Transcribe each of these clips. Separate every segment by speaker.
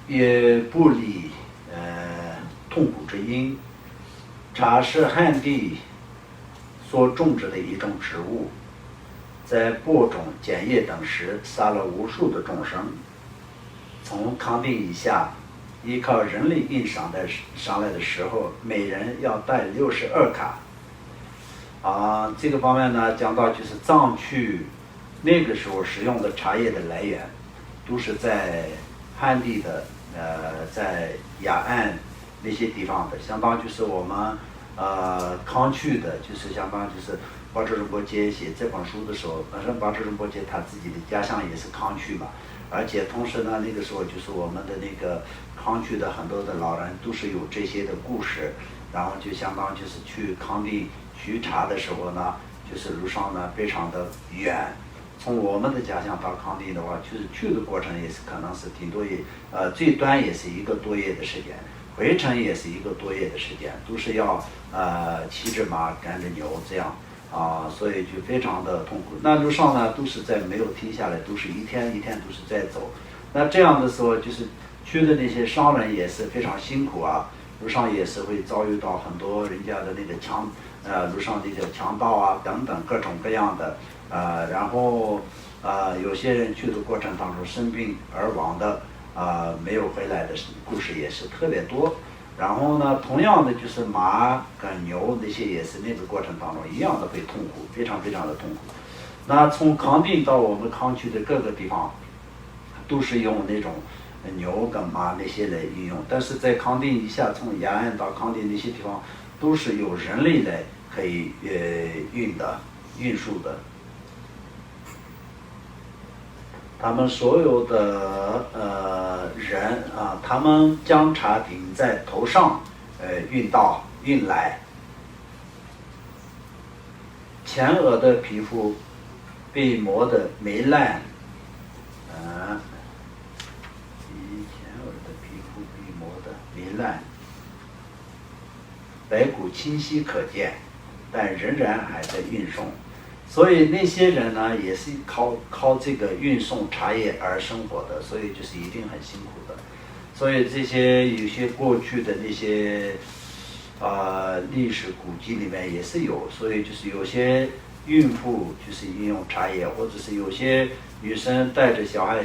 Speaker 1: 也不理痛苦之因。茶是汉地所种植的一种植物，在播种、检验等时杀了无数的众生。从康定以下，依靠人力运上来的时候，每人要带62卡。这个方面呢，讲到就是藏区那个时候使用的茶叶的来源，都是在汉地的在雅安那些地方的，相当就是我们康区的，就是相当就是巴智仁波切写这本书的时候，本身巴智仁波切他自己的家乡也是康区嘛，而且同时呢，那个时候就是我们的那个康区的很多的老人都是有这些的故事，然后就相当就是去康定取茶的时候呢，就是路上呢非常的远。从我们的家乡到康定的话，就是去的过程也是可能是挺多夜，最短也是1个多月的时间，回程也是1个多月的时间，都是要骑着马赶着牛这样所以就非常的痛苦。那路上呢都是在没有停下来，都是一天一天都是在走。那这样的时候，就是去的那些商人也是非常辛苦路上也是会遭遇到很多人家的那个路上那个强盗等等各种各样的。然后有些人去的过程当中生病而亡的没有回来的故事也是特别多。然后呢，同样的就是马跟牛那些也是那个过程当中一样的会痛苦，非常非常的痛苦。那从康定到我们康区的各个地方，都是用那种牛跟马那些来运用，但是在康定以下，从雅安到康定那些地方，都是由人类来可以运输的。他们所有的人他们将茶顶在头上运来，前额的皮肤被磨得霉烂，前额的皮肤被磨得霉烂，白骨清晰可见，但仍然还在运送。所以那些人呢，也是靠这个运送茶叶而生活的，所以就是一定很辛苦的。所以这些有些过去的那些历史古籍里面也是有，所以就是有些孕妇就是运用茶叶，或者是有些女生带着小孩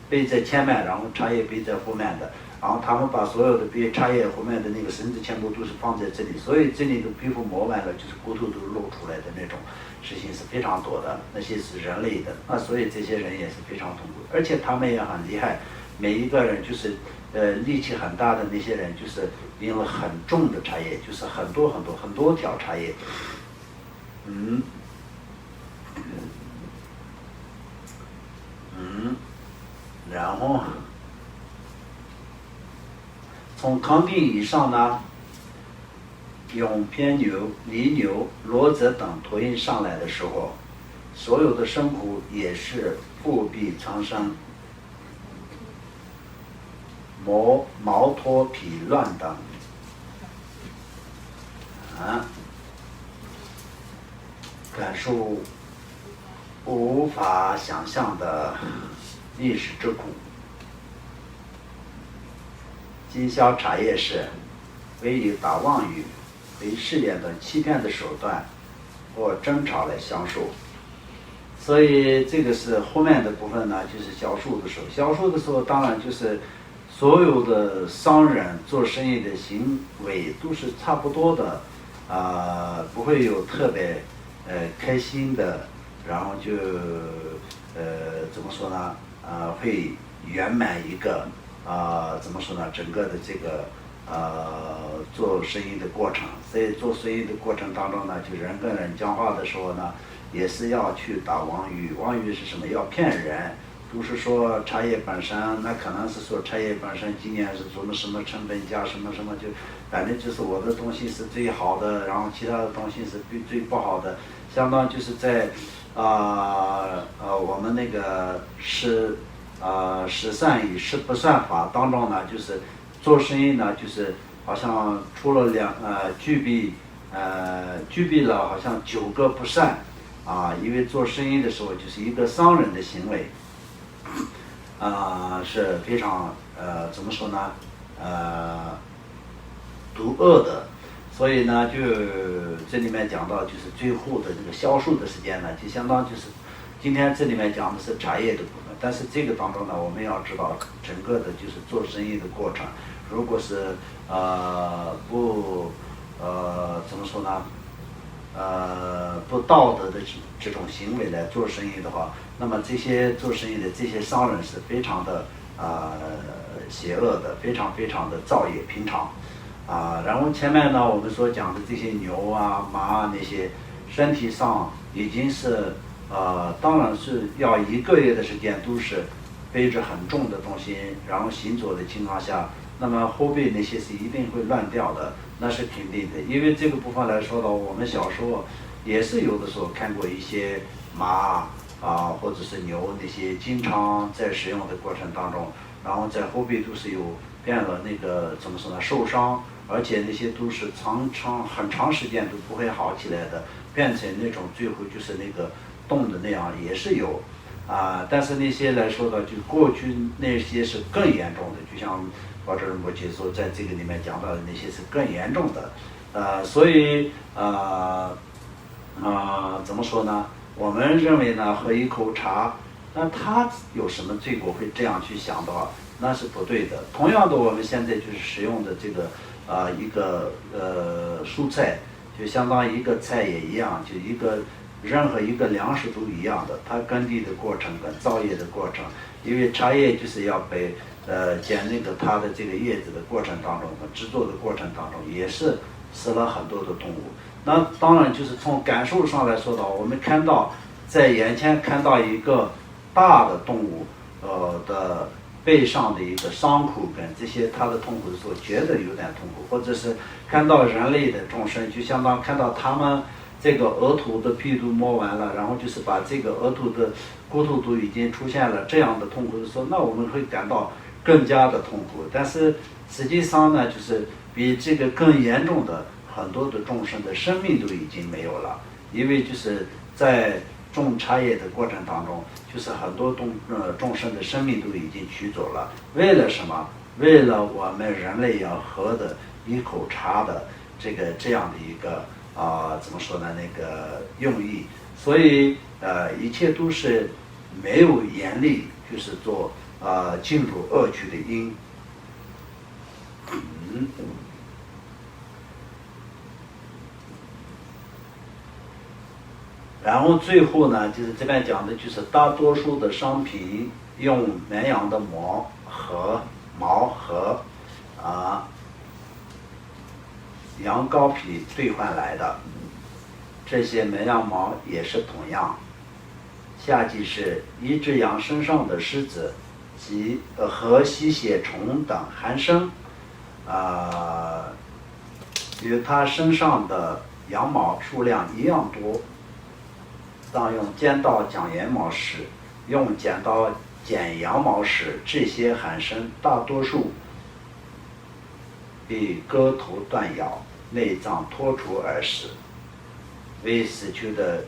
Speaker 1: 背在前面，然后茶叶背在后面的，然后他们把所有的背茶叶后面的那个绳子全部都是放在这里，所以这里的皮肤磨完了，就是骨头都露出来的那种事情是非常多的，那些是人类的，所以这些人也是非常痛苦，而且他们也很厉害，每一个人就是力气很大的那些人，就是运了很重的茶叶，就是很多条茶叶，然后从康定以上呢，用偏牛、犁牛、骡子等驮运上来的时候，所有的生苦也是腹壁苍生、毛脱皮乱等感受无法想象的历史之苦。经销茶叶是为以打妄语为试验的欺骗的手段或争吵来销售，所以这个是后面的部分呢，就是销售的时候。销售的时候，当然就是所有的商人做生意的行为都是差不多的，不会有特别开心的，然后就怎么说呢？会圆满一个怎么说呢？整个的这个做生意的过程。所以做生意的过程当中呢，就人跟人讲话的时候呢，也是要去打妄语。妄语是什么？要骗人。不是说茶叶本身，那可能是说茶叶本身今年是什么成本加什么，就反正就是我的东西是最好的，然后其他的东西是最不好的，相当就是在我们那个十善与十不善法当中呢，就是做生意呢，就是好像除了具备了好像9个不善因为做生意的时候就是一个商人的行为是非常怎么说呢？毒恶的。所以呢，就这里面讲到，就是最后的这个销售的时间呢，就相当就是今天这里面讲的是茶叶的部分，但是这个当中呢，我们要知道整个的就是做生意的过程。如果是怎么说呢？不道德的这种行为来做生意的话，那么这些做生意的这些商人是非常的邪恶的，非常非常的造业平常。然后前面呢，我们所讲的这些牛啊、马啊那些，身体上已经是当然是要1个月的时间都是背着很重的东西，然后行走的情况下，那么后背那些是一定会乱掉的，那是肯定的。因为这个部分来说的，我们小时候也是有的时候看过一些马或者是牛那些经常在使用的过程当中，然后在后背都是有变了那个怎么说呢受伤。而且那些都是很长时间都不会好起来的，变成那种最后就是那个冻的那样也是有，但是那些来说的，就过去那些是更严重的，就像宝智仁波切说在这个里面讲到的那些是更严重的，所以怎么说呢？我们认为呢，喝一口茶，那他有什么罪过会这样去想的话，那是不对的。同样的，我们现在就是使用的这个。一个蔬菜，就相当于一个菜也一样，就任何一个粮食都一样的，它耕地的过程跟造叶的过程，因为茶叶就是要被捡那个它的这个叶子的过程当中和制作的过程当中，也是死了很多的动物。那当然就是从感受上来说的，我们看到在眼前看到一个大的动物的。背上的一个伤口跟这些他的痛苦的时候，觉得有点痛苦，或者是看到人类的众生，就相当看到他们这个额头的皮都摸完了，然后就是把这个额头的骨头都已经出现了这样的痛苦的时候，那我们会感到更加的痛苦。但是实际上呢，就是比这个更严重的很多的众生的生命都已经没有了，因为就是在种茶叶的过程当中，就是很多众生的生命都已经取走了。为了什么？为了我们人类要喝的一口茶的这样的一个怎么说呢？那个用意。所以一切都是没有严厉，就是做进入恶趣的因。然后最后呢，就是这边讲的就是大多数的商品用绵羊的毛和羊羔皮兑换来的，这些绵羊毛也是同样。下记是一只羊身上的虱子及和吸血虫等寒生，与它身上的羊毛数量一样多。当用尖刀剪羊毛时，用剪刀剪羊毛时，这些寒生大多数被割头断咬，内脏脱除而死，为死去的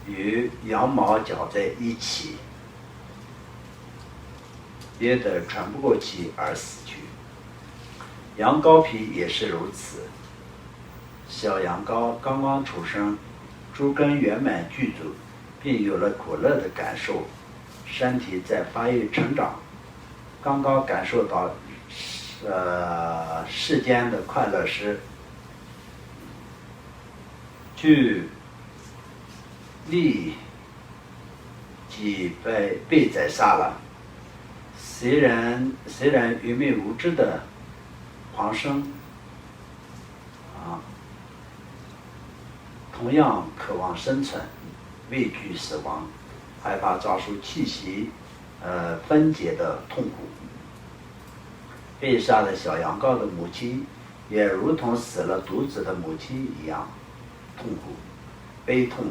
Speaker 1: 与羊毛搅在一起，憋得喘不过气而死去。羊羔皮也是如此。小羊羔刚刚出生，诸根圆满具足，并有了苦乐的感受，身体在发育成长，刚刚感受到世间的快乐时，据立即被宰杀了。虽然愚昧无知的狂生同样渴望生存，畏惧死亡，害怕遭受气息分解的痛苦。被杀的小羊羔的母亲也如同死了独子的母亲一样痛苦悲痛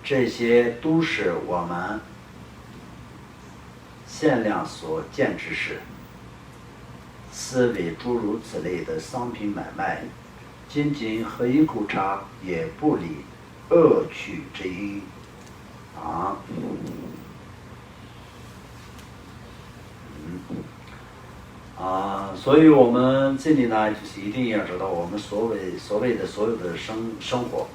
Speaker 1: 这些都是我们限量所见之事。思维诸如此类的商品买卖，仅仅喝一口茶也不理恶趣之因所以我们这里呢，就是一定要知道我们所谓的所有的生活。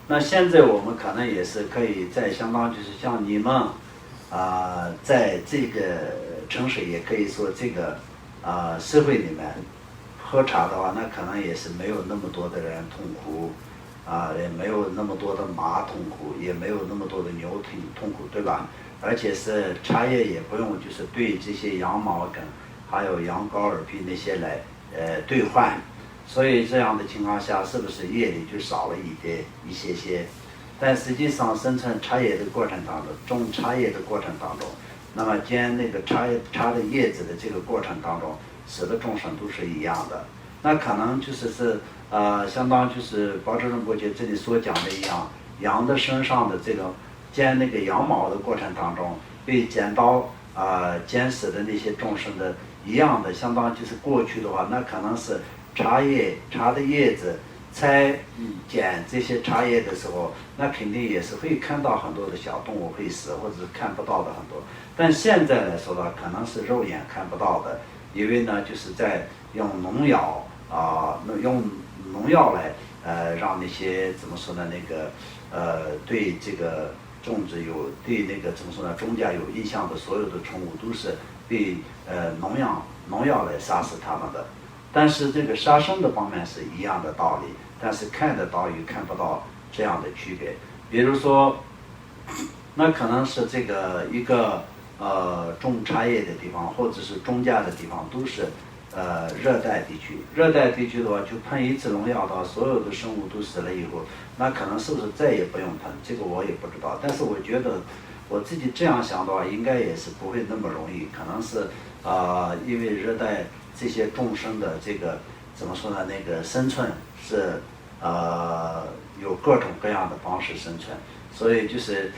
Speaker 1: 那现在我们可能也是可以在相当就是像你们在这个城市也可以说这个社会里面喝茶的话，那可能也是没有那么多的人痛苦也没有那么多的马痛苦，也没有那么多的牛痛苦，对吧？而且是茶叶也不用就是对这些羊毛跟还有羊羔耳皮那些来兑换，所以这样的情况下，是不是叶里就少了一些？但实际上生产茶叶的过程当中，种茶叶的过程当中，那么将那个茶的叶子的这个过程当中，使得众生都是一样的。那可能就是相当就是宝智仁波切这里所讲的一样，羊的身上的这个剪那个羊毛的过程当中，被剪刀剪死的那些众生的一样的，相当就是过去的话，那可能是茶的叶子在剪这些茶叶的时候，那肯定也是会看到很多的小动物会死，或者是看不到的很多。但现在来说呢，可能是肉眼看不到的，因为呢就是在用农药用农药来让那些怎么说呢对这个种植对那个怎么说呢中间有印象的所有的宠物都是被农药来杀死它们的。但是这个杀生的方面是一样的道理，但是看得到与看不到这样的区别。比如说，那可能是这个一个种茶叶的地方，或者是种稼的地方，都是热带地区。热带地区的话，就喷一次农药的话，所有的生物都死了以后，那可能是不是再也不用喷？这个我也不知道。但是我觉得我自己这样想的话，应该也是不会那么容易。可能是因为热带这些众生的这个怎么说呢？那个生存是有各种各样的方式生存。所以就是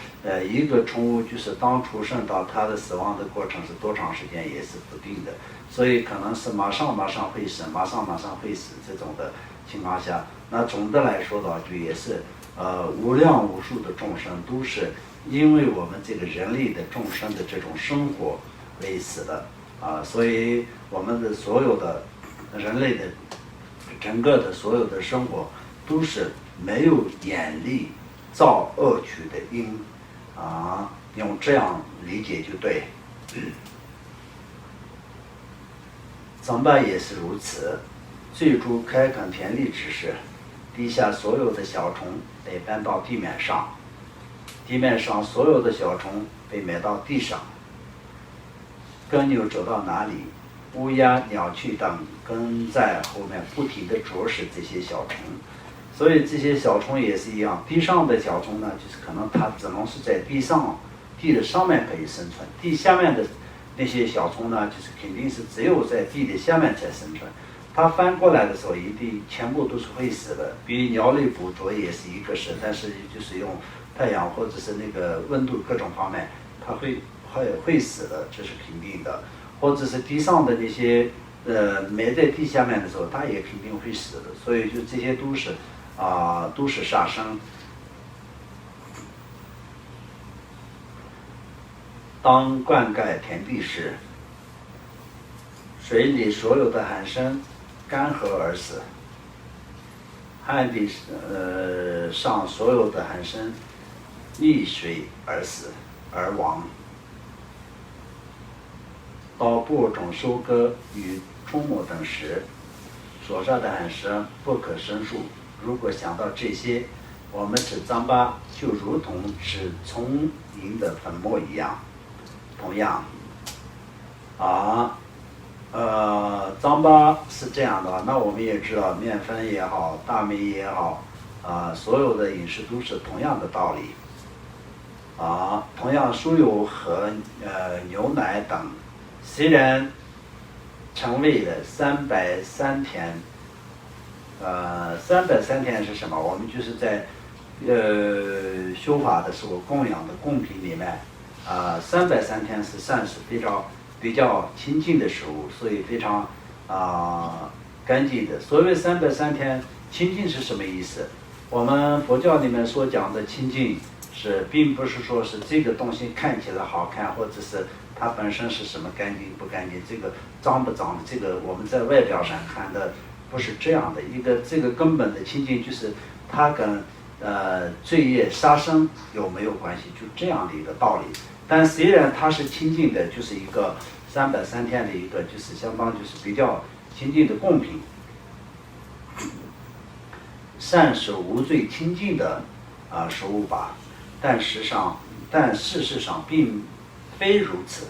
Speaker 1: 一个宠物就是当出生到它的死亡的过程是多长时间也是不定的，所以可能是马上会死，马上会死这种的情况下，那总的来说的话，就也是无量无数的众生都是因为我们这个人类的众生的这种生活为死的所以我们的所有的人类的整个的所有的生活都是没有眼力造恶趣的因用这样理解就对。藏巴也是如此，最初开垦田地之时，地下所有的小虫被搬到地面上，地面上所有的小虫被埋到地上，耕牛走到哪里，乌鸦、鸟雀等跟在后面不停地啄食这些小虫。所以这些小虫也是一样，地上的小虫呢，就是可能它只能是在地的上面可以生存，地下面的那些小虫呢，就是肯定是只有在地的下面才生存。它翻过来的时候，一定全部都是会死的。比鸟类捕捉也是一个事，但是就是用太阳或者是那个温度各种方面，它会死的，这是肯定的。或者是地上的那些埋在地下面的时候，它也肯定会死的。所以就这些都是杀生。当灌溉田地时，水里所有的海参干涸而死，旱地上所有的海参溺水而死而亡。到播种、收割与出没等时，所杀的海参不可胜数。如果想到这些，我们吃糌粑就如同吃葱蝇的粉末一样。同样糌粑是这样的，那我们也知道面粉也好，大米也好所有的饮食都是同样的道理同样酥油和牛奶等虽然成为了303天303天是什么？我们就是在修法的时候供养的贡品里面303天是算是比较清净的食物，所以非常干净的。所谓303天清净是什么意思？我们佛教里面所讲的清净并不是说是这个东西看起来好看，或者是它本身是什么干净不干净，这个脏不脏，这个我们在外表上看的不是这样的。一个这个根本的清净就是它跟罪业杀生有没有关系，就这样的一个道理。但虽然它是清净的，就是一个303天的一个，就是相当就是比较清净的供品，善是无罪清净的食物吧。但事实上并非如此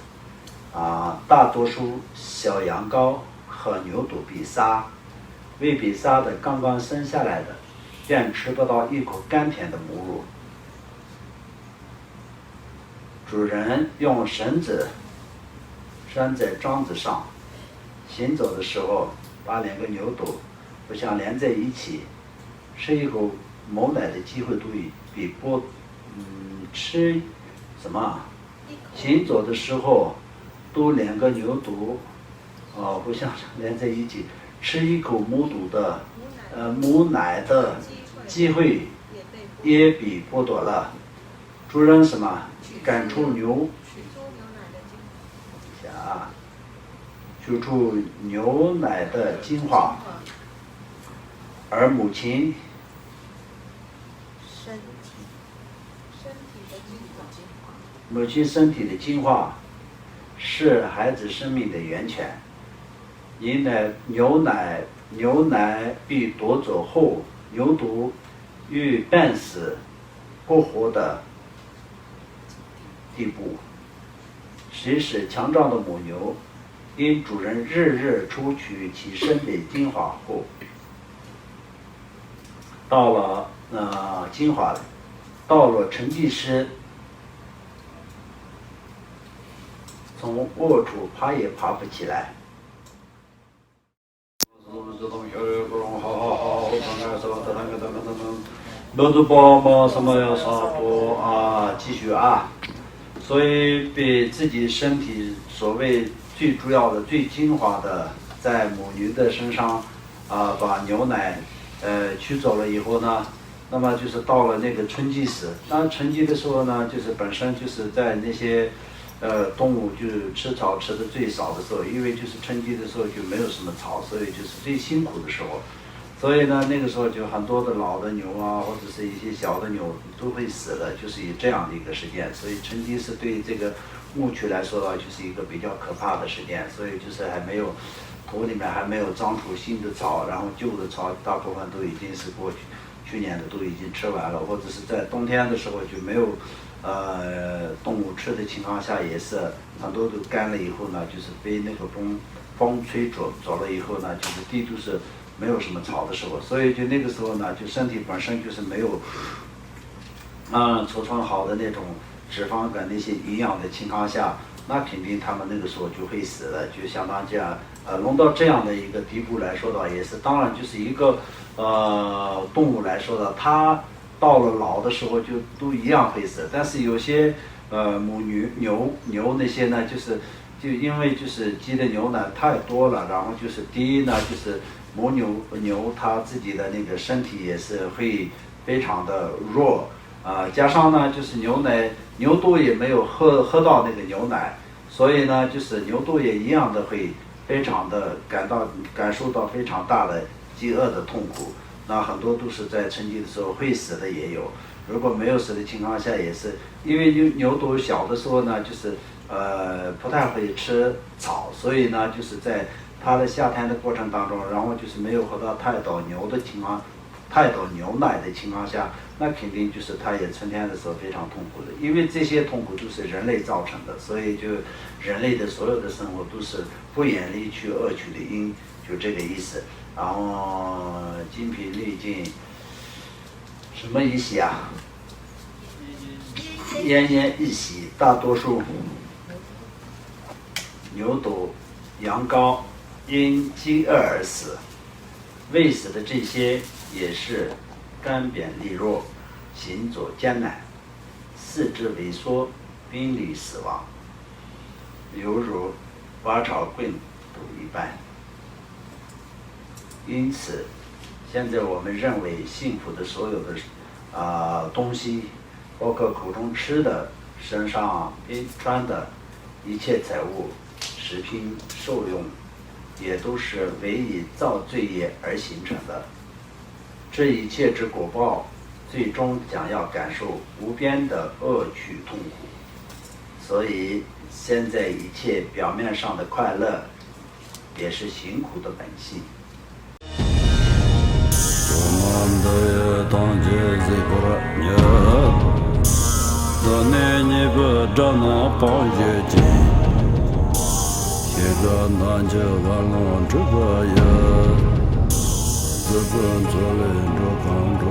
Speaker 1: 大多数小羊羔和牛犊被杀，未被杀的刚刚生下来的便吃不到一口甘甜的母乳。主人用绳子拴在桩子上，行走的时候把2个牛犊不相连在一起，吃一口母奶的机会都比吃什么？行走的时候都2个牛犊不相连在一起，吃一口母奶的机会也被剥夺了。主人什么？赶出取出牛奶的精华，而母亲身体的精华是孩子生命的源泉。因牛奶被夺走后，牛犊于半死不活的地步。谁是强壮的母牛，因主人日日抽取其身的精华后，到了成绩时，从卧处爬也爬不起来。继续所以被自己身体所谓最主要的最精华的在母牛的身上把牛奶取走了以后呢，那么就是到了那个春季时，那春季的时候呢，就是本身就是在那些动物就吃草吃的最少的时候，因为就是春季的时候就没有什么草，所以就是最辛苦的时候。所以呢，那个时候就很多的老的牛或者是一些小的牛都会死了，就是以这样的一个事件。所以春季是对这个牧区来说就是一个比较可怕的事件。所以就是还没有土里面还没有长出新的草，然后旧的草大部分都已经是过去年的都已经吃完了，或者是在冬天的时候就没有动物吃的情况下，也是很多都干了以后呢，就是被那个风吹走了以后呢，就是地都是没有什么草的时候，所以就那个时候呢，就身体本身就是没有储存好的那种脂肪跟那些营养的情况下，那肯定他们那个时候就会死了，就相当这样弄到这样的一个地步来说的话，也是当然就是一个动物来说的，它到了老的时候就都一样会死。但是有些母牛那些呢，就因为就是鸡的牛奶太多了，然后就是第一呢就是母牛它自己的那个身体也是会非常的弱加上呢就是牛犊也没有喝到那个牛奶，所以呢就是牛犊也一样的会非常的感受到非常大的饥饿的痛苦。那很多都是在春季的时候会死的也有，如果没有死的情况下也是，因为牛犊小的时候呢就是不太会吃草，所以呢就是在它的夏天的过程当中，然后就是没有喝到太多牛奶的情况下，那肯定就是它也春天的时候非常痛苦的，因为这些痛苦都是人类造成的，所以就人类的所有的生活都是不远离去恶趣的因，就这个意思。然后精疲力尽，什么一喜啊？奄奄一息，大多数牛犊、羊羔因饥饿而死，未死的这些也是干扁利弱，行走艰难，四肢萎缩，濒临死亡，犹如拔草棍土一般。因此现在我们认为幸福的所有的东西，包括口中吃的、身上穿的，一切财物、食品、受用，也都是为以造罪业而形成的。这一切之果报，最终将要感受无边的恶趣痛苦。所以，现在一切表面上的快乐，也是辛苦的本性。
Speaker 2: 自尊自恋着抗争。